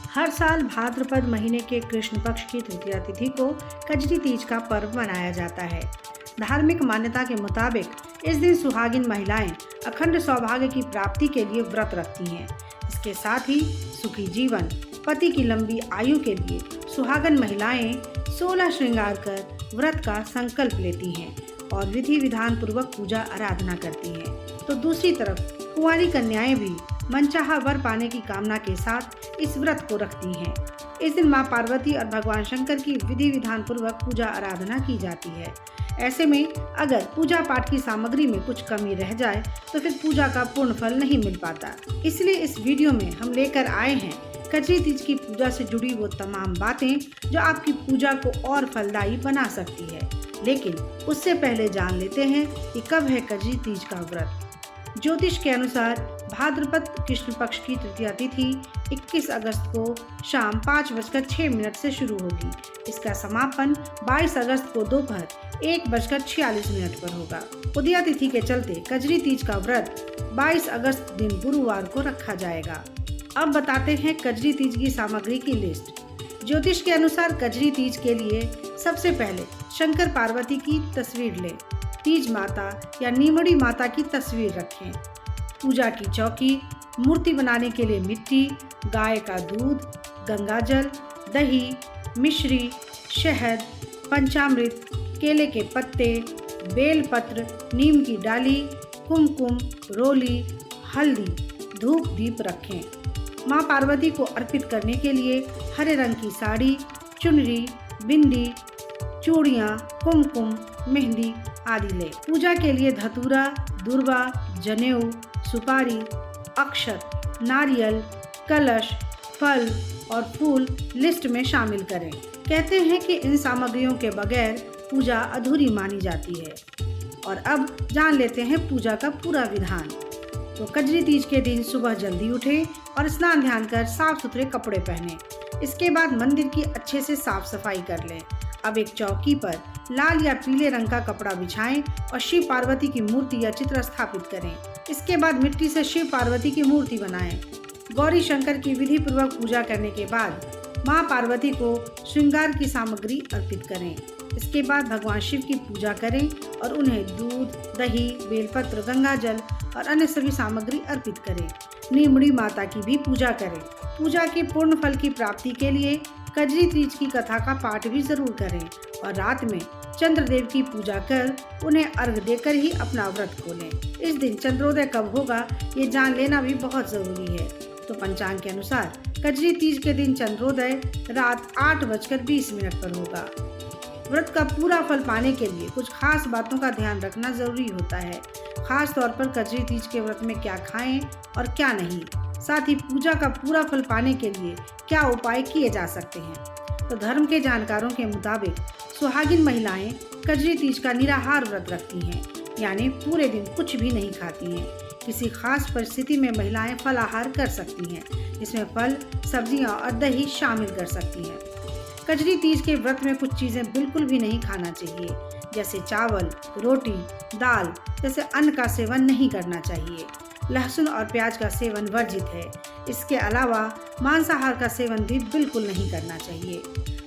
हर साल भाद्रपद महीने के कृष्ण पक्ष की तृतीया तिथि को कजरी तीज का पर्व मनाया जाता है। धार्मिक मान्यता के मुताबिक इस दिन सुहागिन महिलाएं अखंड सौभाग्य की प्राप्ति के लिए व्रत रखती हैं। इसके साथ ही सुखी जीवन, पति की लंबी आयु के लिए सुहागन महिलाएं 16 श्रृंगार कर व्रत का संकल्प लेती हैं और विधि विधान पूर्वक पूजा आराधना करती हैं। तो दूसरी तरफ कुंवारी कन्याएं भी मनचाहा वर पाने की कामना के साथ इस व्रत को रखती हैं। इस दिन मां पार्वती और भगवान शंकर की विधि विधान पूर्वक पूजा आराधना की जाती है। ऐसे में अगर पूजा पाठ की सामग्री में कुछ कमी रह जाए तो फिर पूजा का पूर्ण फल नहीं मिल पाता। इसलिए इस वीडियो में हम लेकर आए हैं कजरी तीज की पूजा से जुड़ी वो तमाम बातें जो आपकी पूजा को और फलदायी बना सकती है। लेकिन उससे पहले जान लेते हैं कि कब है कजरी तीज का व्रत। ज्योतिष के अनुसार भाद्रपद कृष्ण पक्ष की तृतीया तिथि 21 अगस्त को शाम 5:06 से शुरू होगी। इसका समापन 22 अगस्त को दोपहर 1:46 पर होगा। उदया तिथि के चलते कजरी तीज का व्रत 22 अगस्त दिन गुरुवार को रखा जाएगा। अब बताते हैं कजरी तीज की सामग्री की लिस्ट। ज्योतिष के अनुसार कजरी तीज के लिए सबसे पहले शंकर पार्वती की तस्वीर लें। तीज माता या नीमड़ी माता की तस्वीर रखें। पूजा की चौकी, मूर्ति बनाने के लिए मिट्टी, गाय का दूध, गंगाजल, दही, मिश्री, शहद, पंचामृत, केले के पत्ते, बेलपत्र, नीम की डाली, कुमकुम, रोली, हल्दी, धूप दीप रखें। मां पार्वती को अर्पित करने के लिए हरे रंग की साड़ी, चुनरी, बिंदी, चूड़ियाँ, कुमकुम, मेहंदी आदि ले। पूजा के लिए धतूरा, दुर्वा, जनेऊ, सुपारी, अक्षत, नारियल, कलश, फल और फूल लिस्ट में शामिल करें। कहते हैं कि इन सामग्रियों के बगैर पूजा अधूरी मानी जाती है। और अब जान लेते हैं पूजा का पूरा विधान। तो कजरी तीज के दिन सुबह जल्दी उठें और स्नान ध्यान कर साफ सुथरे कपड़े पहनें। इसके बाद मंदिर की अच्छे से साफ सफाई कर लें। अब एक चौकी पर लाल या पीले रंग का कपड़ा बिछाएं और शिव पार्वती की मूर्ति या चित्र स्थापित करें। इसके बाद मिट्टी से शिव पार्वती की मूर्ति बनाएं। गौरी शंकर की विधि पूर्वक पूजा करने के बाद मां पार्वती को श्रृंगार की सामग्री अर्पित करें। इसके बाद भगवान शिव की पूजा करें और उन्हें दूध, दही, बेलपत्र, गंगाजल और अन्य सभी सामग्री अर्पित करें। नीमड़ी माता की भी पूजा करें। पूजा के पूर्ण फल की प्राप्ति के लिए कजरी तीज की कथा का पाठ भी जरूर करें और रात में चंद्रदेव की पूजा कर उन्हें अर्घ देकर ही अपना व्रत खोलें। इस दिन चंद्रोदय कब होगा ये जान लेना भी बहुत जरूरी है। तो पंचांग के अनुसार कजरी तीज के दिन चंद्रोदय रात 8:20 पर होगा। व्रत का पूरा फल पाने के लिए कुछ खास बातों का ध्यान रखना जरूरी होता है। खास तौर पर कजरी तीज के व्रत में क्या खाएं और क्या नहीं, साथ ही पूजा का पूरा फल पाने के लिए क्या उपाय किए जा सकते हैं। तो धर्म के जानकारों के मुताबिक सुहागिन महिलाएं कजरी तीज का निराहार व्रत रखती हैं, यानी पूरे दिन कुछ भी नहीं खाती हैं। किसी खास परिस्थिति में महिलाएं फलाहार कर सकती हैं, इसमें फल, सब्जियां और दही शामिल कर सकती हैं। कजरी तीज के व्रत में कुछ चीजें बिल्कुल भी नहीं खाना चाहिए, जैसे चावल, रोटी, दाल जैसे अन्न का सेवन नहीं करना चाहिए। लहसुन और प्याज का सेवन वर्जित है। इसके अलावा मांसाहार का सेवन भी बिल्कुल नहीं करना चाहिए।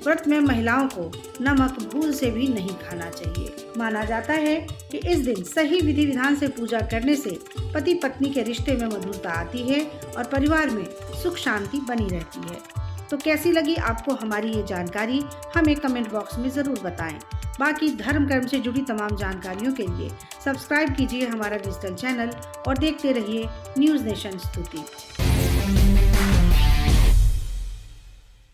व्रत में महिलाओं को नमक भूल से भी नहीं खाना चाहिए। माना जाता है कि इस दिन सही विधि विधान से पूजा करने से पति पत्नी के रिश्ते में मधुरता आती है और परिवार में सुख शांति बनी रहती है। तो कैसी लगी आपको हमारी ये जानकारी, हमें कमेंट बॉक्स में जरूर बताएं। बाकी धर्म कर्म से जुड़ी तमाम जानकारियों के लिए सब्सक्राइब कीजिए हमारा डिजिटल चैनल और देखते रहिए न्यूज़ नेशन स्तुति।